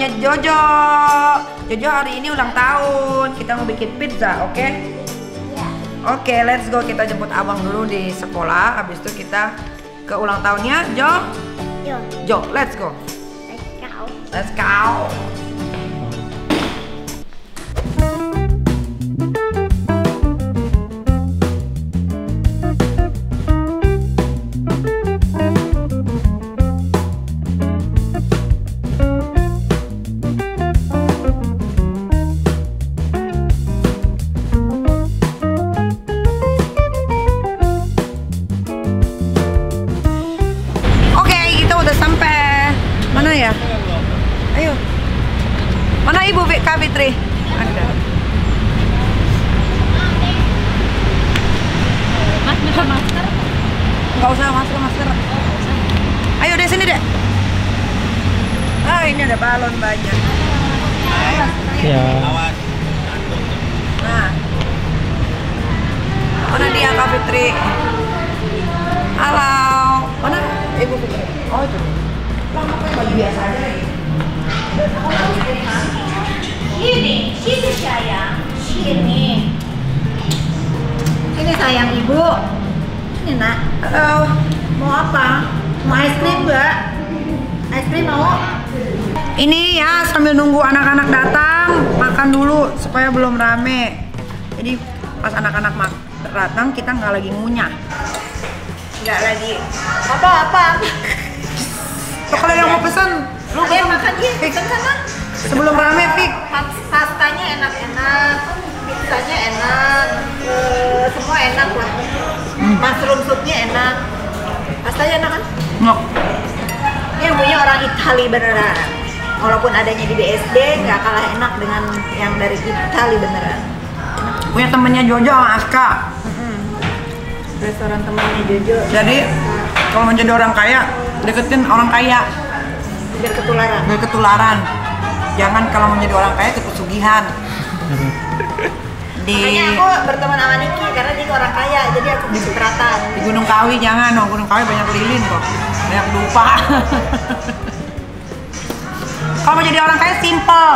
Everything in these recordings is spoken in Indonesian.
tahunnya Jojo. Jojo hari ini ulang tahun. Kita mau bikin pizza, oke? Ya. Oke, let's go. Kita jemput abang dulu di sekolah. Habis itu kita ke ulang tahunnya Jo. Yo. Jo, let's go. Let's go. Let's go. Mana ya? Ayo. Mana Ibu Kak Fitri? Ada. Mas, bisa masker? Nggak usah masker. Ayo deh sini deh. Ah, ini ada balon banyak. Ya. Nah. Mana dia Kak Fitri? Halo. Mana Ibu Fitri? Oh itu. Lama kayak baju biasa aja ya. Sini sayang. Sini sayang ibu. Ini nak. Halo. Mau apa? Mau es krim nggak? Es krim mau? Ini ya sambil nunggu anak-anak datang, makan dulu supaya belum rame. Jadi pas anak-anak datang kita nggak lagi ngunyah. Nggak lagi. Apa? Kalau yang mau pesan, lu Ayo pesan. makan ya, pesan sana. Sebelum rame, Pik. Pastanya enak-enak, pizzanya enak, semua enak lah. Mushroom soupnya enak. Pastanya enak kan? Ngok. Ini yang punya orang Itali beneran. Walaupun adanya di BSD, nggak kalah enak dengan yang dari Itali beneran. Punya temennya Jojo sama Aska. Restoran temannya Jojo. Jadi kalau menjadi orang kaya, deketin orang kaya Biar ketularan. biar ketularan. Jangan kalau menjadi orang kaya kepesugihan. Makanya aku berteman sama Niki karena dia orang kaya, jadi aku kecipratan. Di Gunung Kawi jangan, Gunung Kawi banyak lilin kok, banyak dupa. Kalau mau jadi orang kaya simple,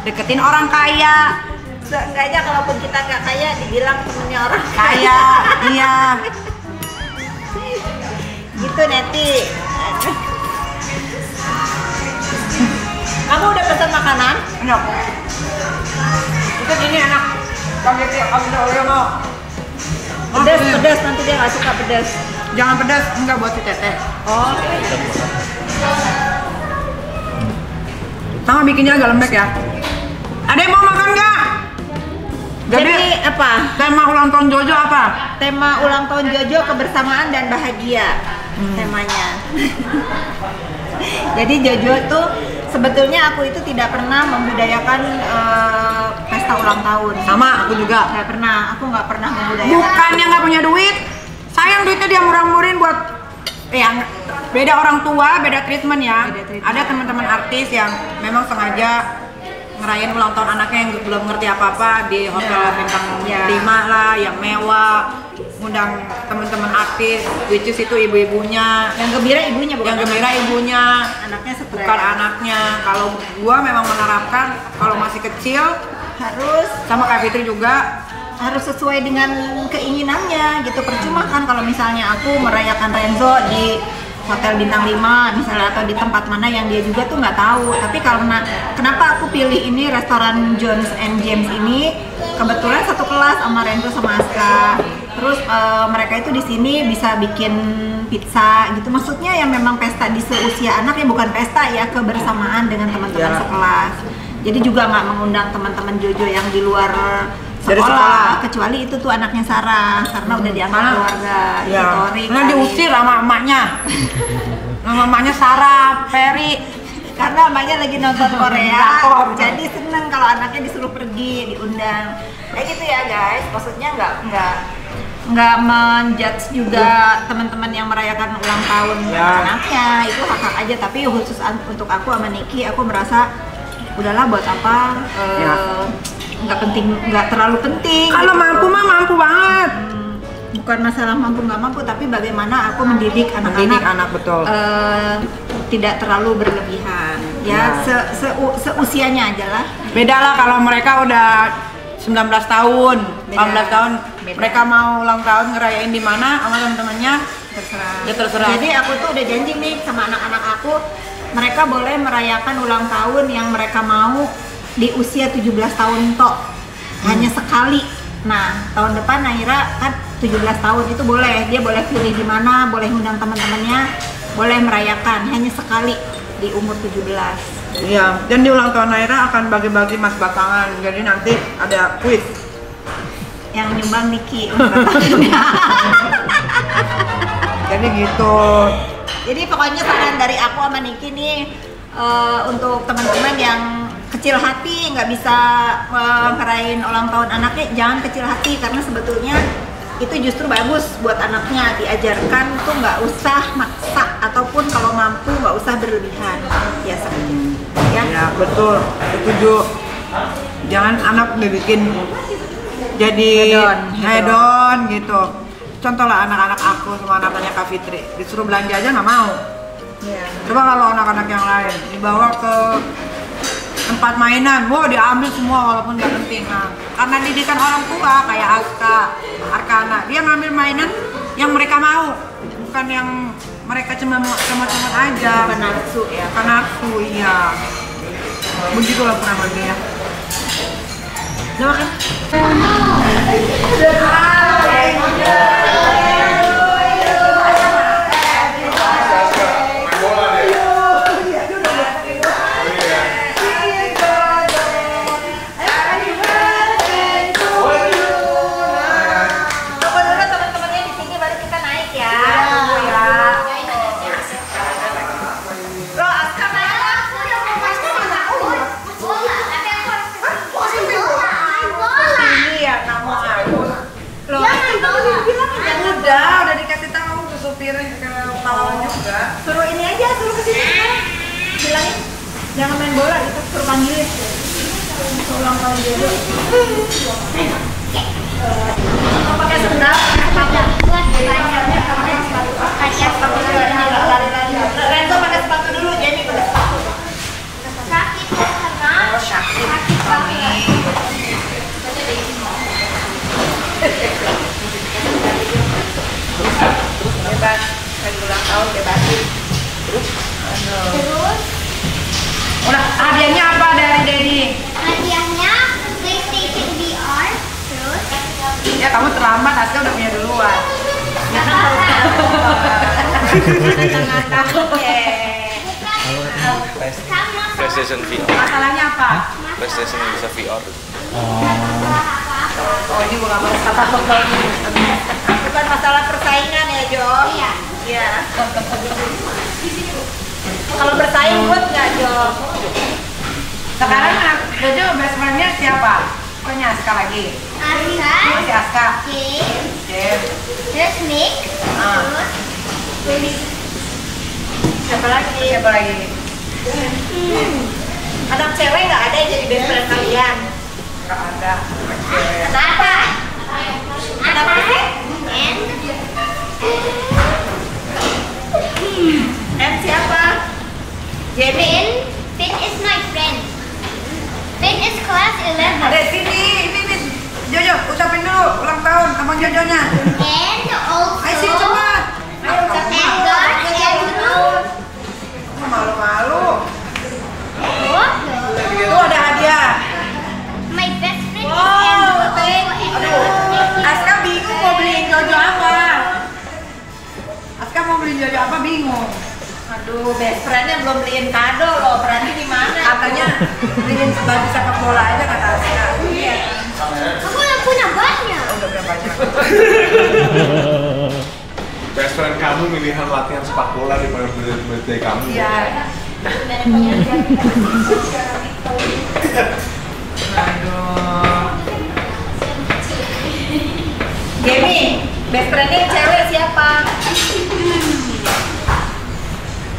deketin orang kaya. Seenggaknya kalaupun kita nggak kaya, dibilang temennya orang Kaya, iya. Gitu Neti. Kamu udah pesan makanan? Enak. Itu ini enak. Spaghetti Olio mau. Pedas nanti dia nggak suka pedas. Jangan pedas, enggak buat si Teteh. Oh. Sama bikinnya agak lembek ya. Ada yang mau makan nggak? Jadi apa? Tema ulang tahun Jojo apa? Tema ulang tahun Jojo kebersamaan dan bahagia. Temanya. Jadi Jojo tuh sebetulnya aku itu tidak pernah membudayakan pesta ulang tahun. Sama, aku juga. Nggak pernah, aku nggak pernah membudayakan. Bukannya nggak punya duit, sayang duitnya dia murah-murahin buat yang beda orang tua, beda treatment ya. Beda treatment. Ada teman-teman artis yang memang sengaja ngerayain ulang tahun anaknya yang belum ngerti apa-apa di hotel bintang 5 lah, yang mewah, ngundang teman-teman artis, which is itu ibu-ibunya. Yang gembira ibunya bukan? Yang gembira ibunya, Anaknya stres. bukan anaknya. Kalau gua memang menerapkan kalau masih kecil Harus sama Kak Fitri juga harus sesuai dengan keinginannya gitu. Percuma kan kalau misalnya aku merayakan Renzo di hotel bintang 5 misalnya atau di tempat mana yang dia juga tuh nggak tahu. Tapi karena kenapa aku pilih ini restoran Jones and James ini, kebetulan satu kelas sama Renzo sama Aska. Terus mereka itu di sini bisa bikin pizza gitu. Maksudnya yang memang pesta di seusia anak ya, bukan pesta ya, kebersamaan dengan teman-teman sekelas. Jadi juga nggak mengundang teman-teman Jojo yang di luar dari sekolah, kecuali itu tuh anaknya Sarah karena udah dianggap keluarga. Ya. Tori, Karena diusir sama emaknya. Nama emaknya Sarah, Ferry. Karena emaknya lagi nonton Korea, Drakor. jadi seneng kalau anaknya disuruh pergi, diundang. Kayak gitu ya guys. Maksudnya nggak menjudge juga teman-teman yang merayakan ulang tahun anaknya, itu hak-hak aja. Tapi khusus untuk aku sama Niki, aku merasa udahlah buat apa. Nggak penting, nggak terlalu penting. Kalau gitu. mampu mah mampu banget. Bukan masalah mampu nggak mampu, tapi bagaimana aku mendidik anak-anak. Mendidik anak, betul. Tidak terlalu berlebihan. Ya, seusianya aja lah. Beda lah kalau mereka udah 19 tahun, 18 tahun, Beda. mereka mau ulang tahun ngerayain di mana sama teman-temannya, Terserah. ya terserah. Jadi aku tuh udah janji nih sama anak-anak aku, mereka boleh merayakan ulang tahun yang mereka mau di usia 17 tahun tok. Hanya sekali. Nah, tahun depan Naira kan 17 tahun itu boleh, dia boleh pilih di mana, boleh undang teman-temannya, boleh merayakan hanya sekali di umur 17. Iya, dan di ulang tahun Naira akan bagi-bagi mas batangan, jadi nanti ada quiz. Yang nyumbang Niki ulang tahunnya. Jadi gitu. Jadi pokoknya saran dari aku sama Niki nih untuk teman-teman yang kecil hati nggak bisa ngerayain ulang tahun anaknya, jangan kecil hati karena sebetulnya itu justru bagus buat anaknya, diajarkan tuh nggak usah maksa ataupun kalau mampu nggak usah berlebihan, ya seperti itu. Ya betul, setuju. Jangan anak dibikin jadi hedon gitu. Contoh lah anak-anak aku sama anaknya Kak Fitri, disuruh belanja aja nggak mau. Ya. Coba kalau anak-anak yang lain dibawa ke tempat mainan, wah diambil semua walaupun nggak penting. Nah, karena didikan orang tua kayak Aska, Arkana, dia ngambil mainan yang mereka mau, bukan yang mereka cuma aja. Bukan nafsu ya. Bukan nafsu, iya. Begitulah kurang lebih ya. Udah makan? Udah dikasih tahu ke supir ke pahlawan juga. Suruh ini aja, suruh kesini sekarang. Bilangin jangan main bola gitu, suruh panggilin. Ulang tahun dia dulu. Pakai sendal, pakai sepatu. Renzo pakai sepatu dulu, Jenny pakai sepatu. Sakit karena sakit banget. Bebas, lagi ulang tahun bebasin. Terus Udah, hadiahnya apa dari Dedi? hadiahnya PlayStation VR. Terus Ya kamu terlambat, Aska udah punya duluan. Ya kan harus sama PlayStation VR. Masalahnya apa? PlayStation yang bisa VR. Oh ini bukan masalah bukan masalah persaingan ya Jo. Iya. Iya. Kalau bersaing buat nggak Jo? Sekarang Jojo best friend-nya siapa? Pokoknya Aska lagi. Aska, Si Aska. James, terus Nick, terus Siapa lagi? Siapa lagi? Anak cewek nggak ada yang jadi best friend kalian? Gak ada. Kenapa? Kenapa sih? and siapa? Jamie. Finn is my friend. Finn is class 11. Ada sini, ini Jojo, ucapin dulu ulang tahun sama Jojonya. And also Ayo sini cepat. Ayo and God Andrew. Malu-malu. What? Tuh ada hadiah. My best friend is Wow, Andrew. thank Also Andrew. Aska bingung mau beliin Jojo apa. Aska mau beliin Jojo apa bingung. Aduh, best friend-nya belum beliin kado loh. Berarti di mana? Katanya beliin baju sepak bola aja kata Aska. Iya. Aku udah punya banyak. Udah berapa banyak? Best friend kamu milihan latihan sepak bola di birthday kamu. Iya. Aduh. Jamie, best friend-nya cewek siapa?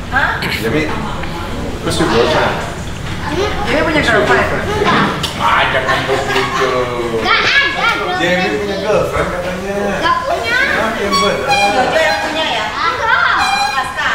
Hah? Jadi, terus you bosan? Jadi punya girlfriend. Ah, jangan begitu. Gak ada, bro. Jamie punya girlfriend katanya. Gak punya. Ah, yang benar. Jojo yang punya ya? Enggak. Aska.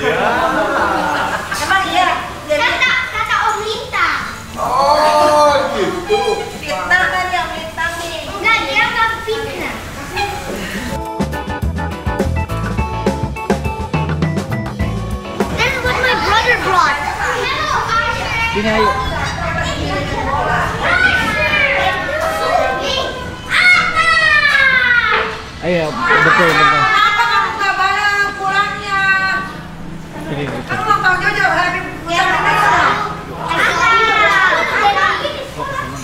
Emang iya. Jadi Kata Om Lintang. Oh, gitu. fitnah kan yang Lintang nih. Enggak, dia nggak fitnah. This is what my brother brought. Sini ayo. Ayo, betul. Kenapa kamu nggak bareng pulangnya? Sini. Kamu mau tahu Jojo happy ucapin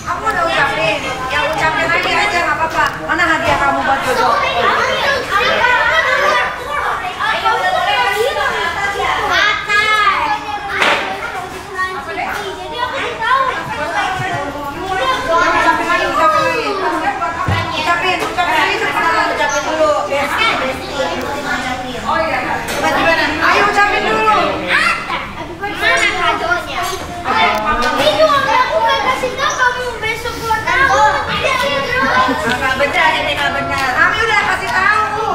Kamu udah ucapin, ya ucapin lagi aja nggak apa-apa. Mana hadiah kamu buat Jojo? Ucapin lagi, ucapin lagi sekarang, ucapin dulu. Oh iya. Coba gimana? Ayo ucapin dulu. Mana kadonya? Itu aku gak kasih tau kamu besok buat aku. Nggak benar ini nggak benar. Kami udah kasih tahu.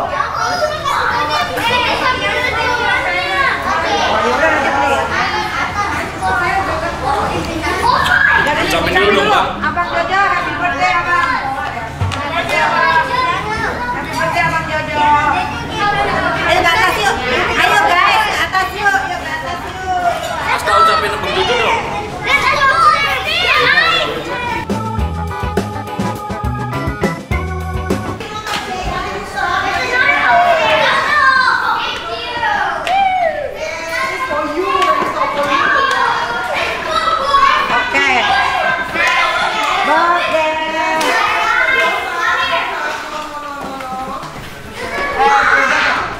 Ucapin dulu dong, Bang. Abang Jojo, happy birthday Abang. Happy birthday Abang Jojo. Ayo ke atas yuk. Ayo guys, ke atas yuk. Yuk ke atas yuk. Aska ucapin Abang Jojo dong. Oke.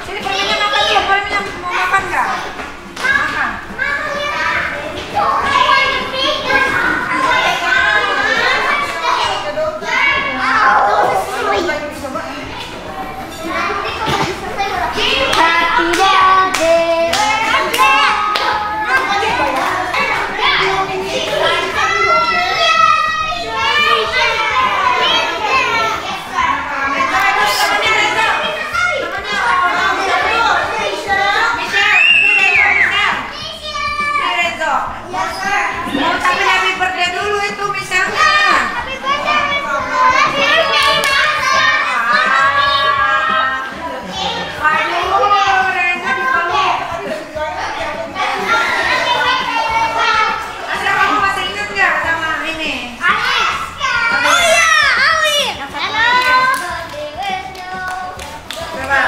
Sini permennya makan yuk, permennya mau makan nggak? Makan. Mau tapi happy birthday dulu itu misalnya. Aduh, Rena dipeluk. Asal kamu masih ingat nggak sama ini? Coba.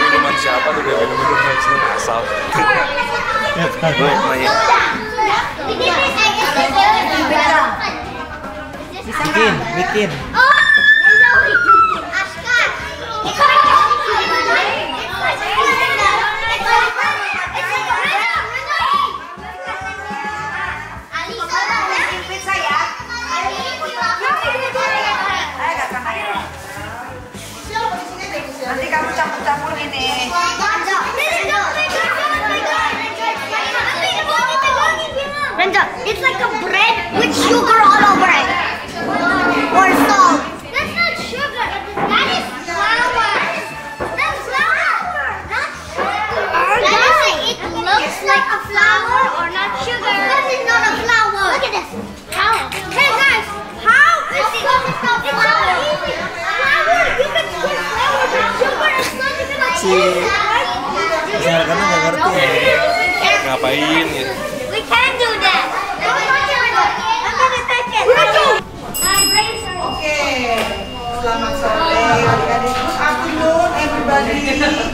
Minuman siapa tuh dia minum-minuman sini asal. Nanya. Bikin. Pizza ya. Ayo gak sana ya. Nanti kamu campur-campur ini. Renda, it's like a bread with sugar all over it. Or salt. That's not sugar. That is flour. That's flour. Not sugar. It looks like a flour or not sugar. This is not a flour. Look at this. How? Hey guys, how is it? It's so easy. Flour. You can put flour with sugar. It's not even a cheese. Karena nggak ngerti. Ngapain ya? We can do that. I'm gonna take it. Oke. Selamat sore adik-adik. Good afternoon everybody.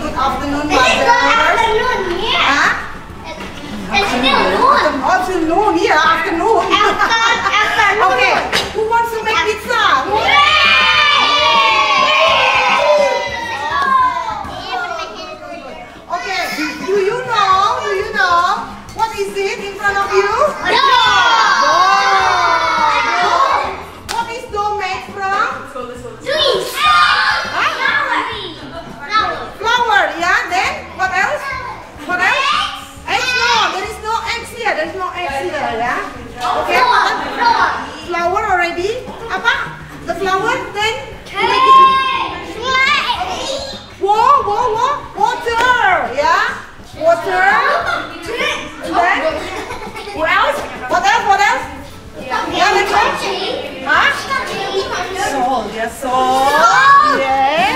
Good afternoon This is the mother. afternoon, yeah. Hah? It's still noon. Afternoon, yeah, afternoon. Afternoon. Okay, who wants to make pizza? Okay, do you know what is Okay, flower already. Apa? The flower then water, yeah, water. And then what else? What else? Yeah, let's go. Huh? Salt, yeah, salt. Yes.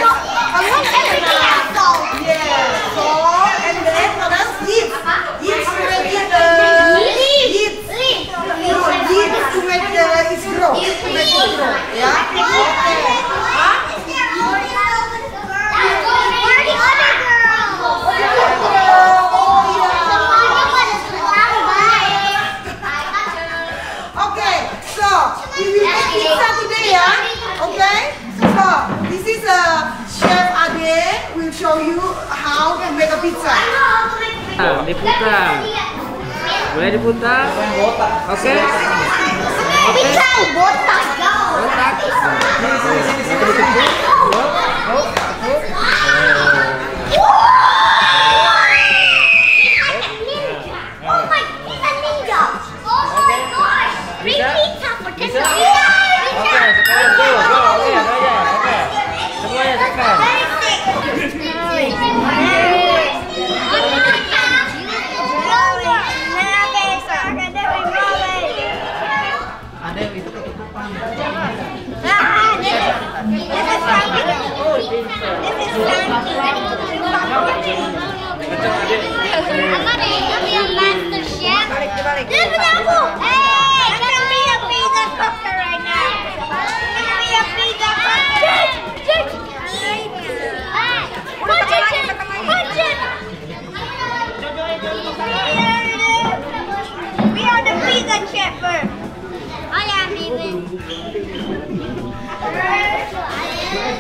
Yes, salt. And then what else? Yeast. Yeast to make it yeast to make it grow. Yeah. Okay. Huh? Okay, so we will make pizza today, yeah? Okay? So this is Chef Ade will show you how to make a pizza. Diputar. Boleh diputar? Oke. Pizza botak. Botak. Oh my, he's a ninja. Oh my gosh. Bring pizza for dinner. Oke, sekarang tuh. Oke, oke. Semuanya tekan. Ada itu ketutupan.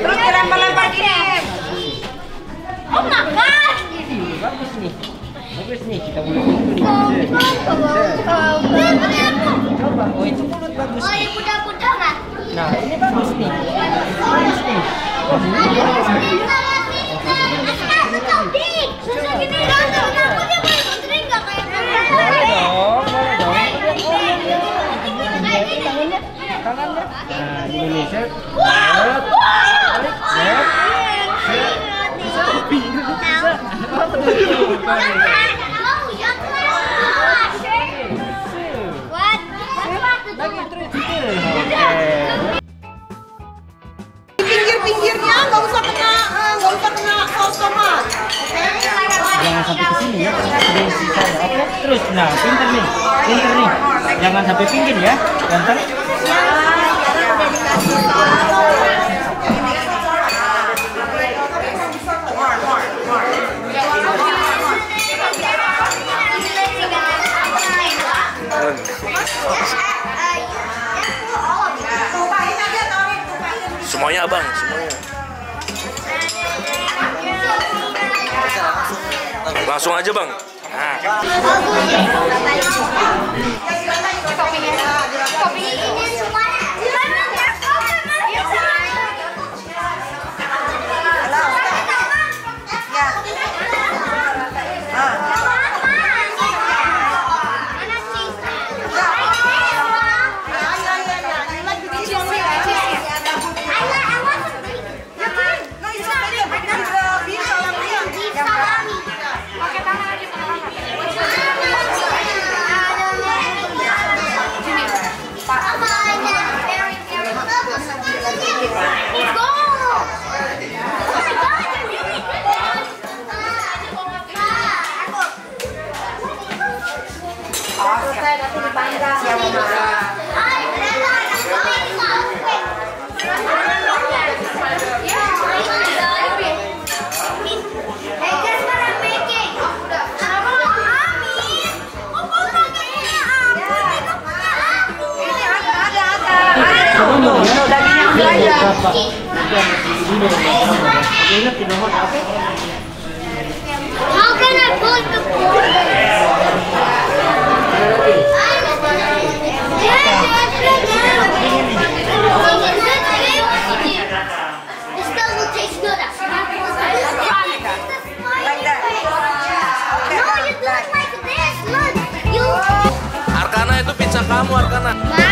Terus dilempar-lempar gini. Oh my god! Bagus nih kita boleh coba. Oh itu mulut bagus. Oh yang muda-muda kan? Nah ini bagus nih. Aku tahu dik. Susu gini kan? Aku dia boleh sering nggak kayak Boleh dong. Tangannya. Nah gini set. Pinggir-pinggirnya nggak usah kena saus tomat. Jangan sampai ke sini ya, di sisanya. Oke, terus. Nah, pinter nih. Jangan sampai pinggir ya, ganteng. Semuanya abang, semuanya. Langsung aja bang. Nah. How can I put the This doesn't taste good. No, you do it like this. Look, you. Arkana itu pizza kamu. kamu Arkana. Bye.